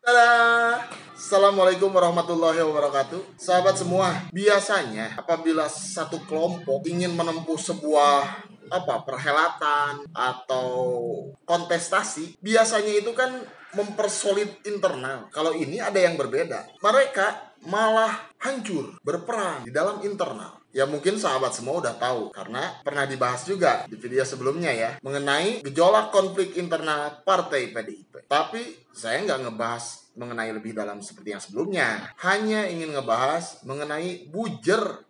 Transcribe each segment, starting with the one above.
Tada! Assalamualaikum warahmatullahi wabarakatuh. Sahabat semua, biasanya apabila satu kelompok ingin menempuh sebuah perhelatan atau kontestasi, biasanya itu kan mempersolid internal. Kalau ini ada yang berbeda. Mereka malah hancur berperang di dalam internal. Ya mungkin sahabat semua udah tahu karena pernah dibahas juga di video sebelumnya ya mengenai gejolak konflik internal partai PDIP. Tapi saya nggak ngebahas mengenai lebih dalam seperti yang sebelumnya. Hanya ingin ngebahas mengenai buzzer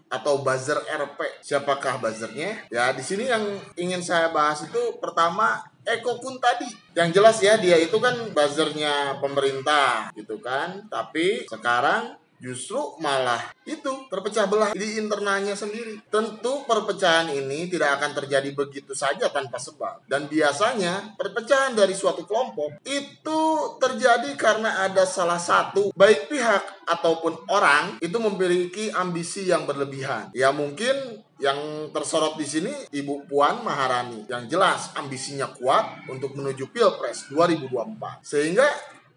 atau buzzer RP. Siapakah buzzernya? Ya di sini yang ingin saya bahas itu pertama Eko Kun tadi. Yang jelas ya dia itu kan buzzernya pemerintah gitu kan. Tapi sekarang justru malah itu terpecah belah di internalnya sendiri. Tentu perpecahan ini tidak akan terjadi begitu saja tanpa sebab. Dan biasanya perpecahan dari suatu kelompok itu terjadi karena ada salah satu baik pihak ataupun orang itu memiliki ambisi yang berlebihan. Ya mungkin yang tersorot di sini Ibu Puan Maharani yang jelas ambisinya kuat untuk menuju Pilpres 2024. Sehingga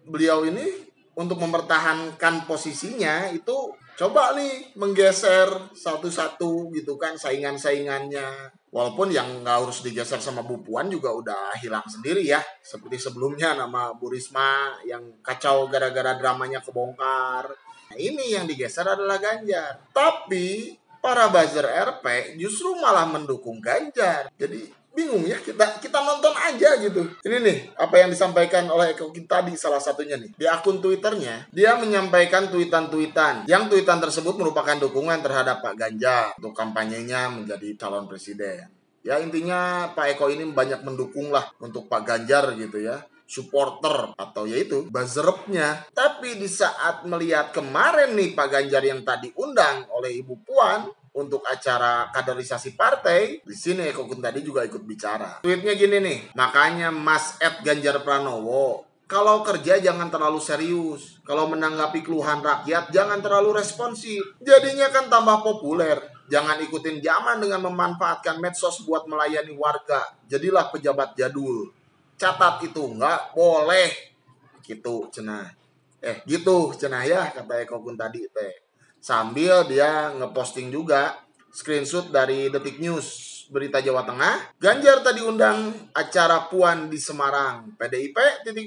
beliau ini untuk mempertahankan posisinya itu coba nih menggeser satu-satu gitu kan saingan-saingannya. Walaupun yang nggak harus digeser sama Bu Puan juga udah hilang sendiri ya. Seperti sebelumnya nama Bu Risma yang kacau gara-gara dramanya kebongkar. Nah, ini yang digeser adalah Ganjar. Tapi para buzzer RP justru malah mendukung Ganjar. Jadi bingung ya, kita nonton aja gitu. Ini nih apa yang disampaikan oleh Eko Kun tadi salah satunya nih. Di akun Twitternya, dia menyampaikan tweetan-tweetan. Yang tweetan tersebut merupakan dukungan terhadap Pak Ganjar untuk kampanyenya menjadi calon presiden. Ya intinya Pak Eko ini banyak mendukung lah untuk Pak Ganjar gitu ya. Supporter atau yaitu buzzernya. Tapi di saat melihat kemarin nih Pak Ganjar yang tadi undang oleh Ibu Puan untuk acara kaderisasi partai, di sini Eko Kun tadi juga ikut bicara. Tweetnya gini nih, makanya Mas Ganjar Pranowo, kalau kerja jangan terlalu serius. Kalau menanggapi keluhan rakyat jangan terlalu responsif. Jadinya kan tambah populer. Jangan ikutin zaman dengan memanfaatkan medsos buat melayani warga. Jadilah pejabat jadul. Catat itu nggak boleh. Gitu cenah. Gitu cenah ya kata Eko Kun tadi teh. Sambil dia ngeposting juga screenshot dari Detik News berita Jawa Tengah. Ganjar tadi undang acara Puan di Semarang. PDIP .2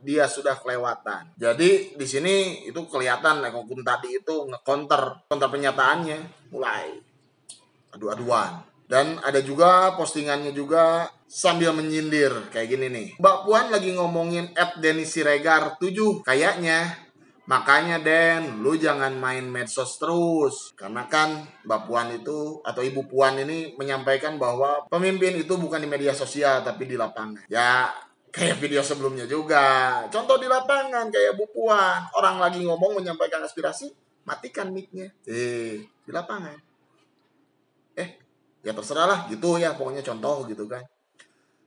dia sudah kelewatan. Jadi di sini itu kelihatan Eko Kun tadi itu nge-counter pernyataannya mulai adu-aduan. Dan ada juga postingannya juga sambil menyindir kayak gini nih. Mbak Puan lagi ngomongin @Denny Siregar 7 kayaknya. Makanya Den, lu jangan main medsos terus. Karena kan Mbak Puan itu atau Ibu Puan ini menyampaikan bahwa pemimpin itu bukan di media sosial tapi di lapangan. Ya kayak video sebelumnya juga. Contoh di lapangan kayak Bu Puan. Orang lagi ngomong menyampaikan aspirasi, matikan mic-nya. Di lapangan. Ya terserah lah gitu ya pokoknya contoh gitu kan.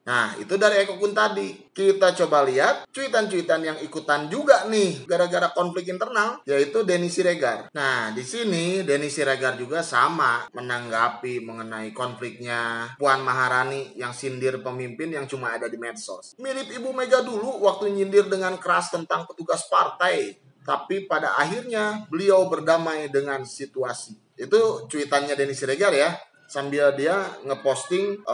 Nah itu dari Eko Kun tadi. Kita coba lihat cuitan-cuitan yang ikutan juga nih gara-gara konflik internal, yaitu Denny Siregar. Nah di sini Denny Siregar juga sama menanggapi mengenai konfliknya Puan Maharani yang sindir pemimpin yang cuma ada di medsos. Mirip Ibu Mega dulu waktu nyindir dengan keras tentang petugas partai. Tapi pada akhirnya beliau berdamai dengan situasi. Itu cuitannya Denny Siregar ya. Sambil dia ngeposting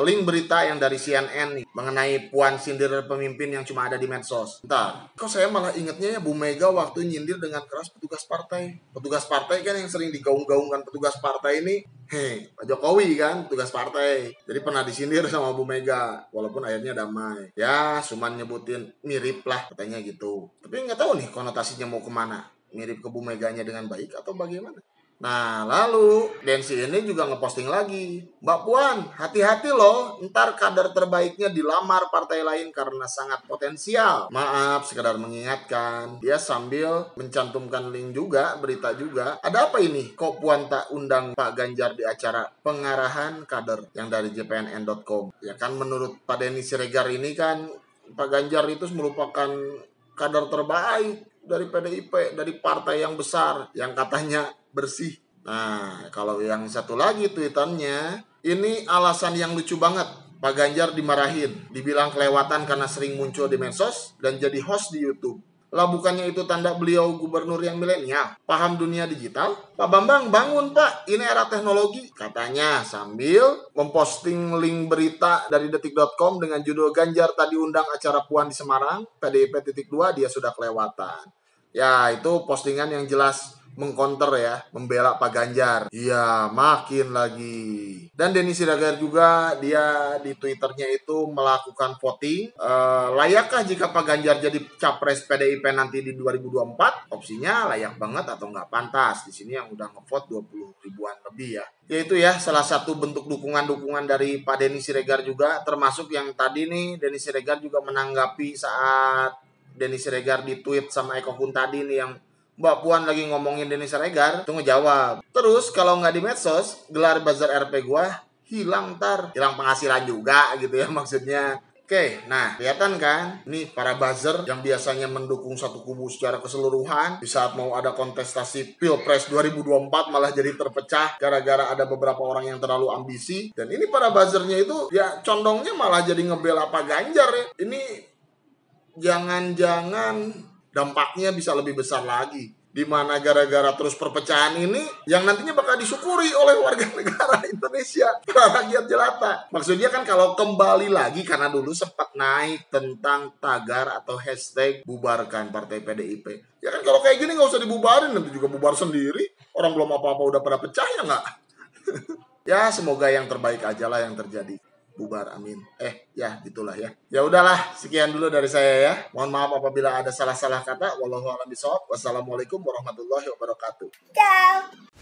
link berita yang dari CNN nih mengenai Puan sindir pemimpin yang cuma ada di medsos. Bentar, kok saya malah ingetnya ya Bu Mega waktu nyindir dengan keras petugas partai. Petugas partai kan yang sering digaung-gaungkan petugas partai ini, Pak Jokowi kan petugas partai. Jadi pernah disindir sama Bu Mega, walaupun akhirnya damai. Ya, cuman nyebutin mirip lah katanya gitu. Tapi nggak tahu nih konotasinya mau kemana. Mirip ke Bu Meganya dengan baik atau bagaimana? Nah lalu Densi ini juga ngeposting lagi, Mbak Puan hati-hati loh, ntar kader terbaiknya dilamar partai lain karena sangat potensial. Maaf sekedar mengingatkan. Dia sambil mencantumkan link juga, berita juga. Ada apa ini? Kok Puan tak undang Pak Ganjar di acara pengarahan kader yang dari jpnn.com? Ya kan menurut Pak Denny Siregar ini kan Pak Ganjar itu merupakan kader terbaik dari PDIP, dari partai yang besar yang katanya bersih. Nah, kalau yang satu lagi tweetannya, ini alasan yang lucu banget. Pak Ganjar dimarahin, dibilang kelewatan karena sering muncul di medsos dan jadi host di YouTube. Lah bukannya itu tanda beliau gubernur yang milenial, paham dunia digital? Pak Bambang bangun pak, ini era teknologi, katanya sambil memposting link berita dari detik.com dengan judul Ganjar tadi undang acara Puan di Semarang, PDIP.2 dia sudah kelewatan. Ya itu postingan yang jelas mengkonter ya, membela Pak Ganjar. Iya, makin lagi. Dan Denny Siregar juga dia di Twitternya itu melakukan voting. Layakkah jika Pak Ganjar jadi capres PDIP nanti di 2024? Opsinya layak banget atau nggak pantas. Di sini yang udah ngevote 20 ribuan lebih ya. Yaitu ya salah satu bentuk dukungan-dukungan dari Pak Denny Siregar juga, termasuk yang tadi nih Denny Siregar juga menanggapi saat Denny Siregar di tweet sama Eko Kun tadi nih yang Mbak Puan lagi ngomongin Denny Siregar, tuh ngejawab. Terus kalau nggak di medsos, gelar buzzer RP gua hilang hilang penghasilan juga gitu ya maksudnya. Oke, nah kelihatan kan, nih para buzzer yang biasanya mendukung satu kubu secara keseluruhan, di saat mau ada kontestasi Pilpres 2024 malah jadi terpecah gara-gara ada beberapa orang yang terlalu ambisi. Dan ini para buzzernya itu ya condongnya malah jadi ngebela Pak Ganjar ya. Ini jangan-jangan dampaknya bisa lebih besar lagi, di mana gara-gara terus perpecahan ini yang nantinya bakal disyukuri oleh warga negara Indonesia, para rakyat jelata. Maksudnya kan kalau kembali lagi, karena dulu sempat naik tentang tagar atau hashtag bubarkan partai PDIP. Ya kan kalau kayak gini nggak usah dibubarin, nanti juga bubar sendiri. Orang belum apa-apa udah pada pecah ya nggak? Ya semoga yang terbaik aja lah yang terjadi. Bubar, amin. Ya gitulah ya. Ya udahlah, sekian dulu dari saya ya. Mohon maaf apabila ada salah-salah kata. Wallahu a'lam bishawab. Wassalamualaikum warahmatullahi wabarakatuh. Ciao.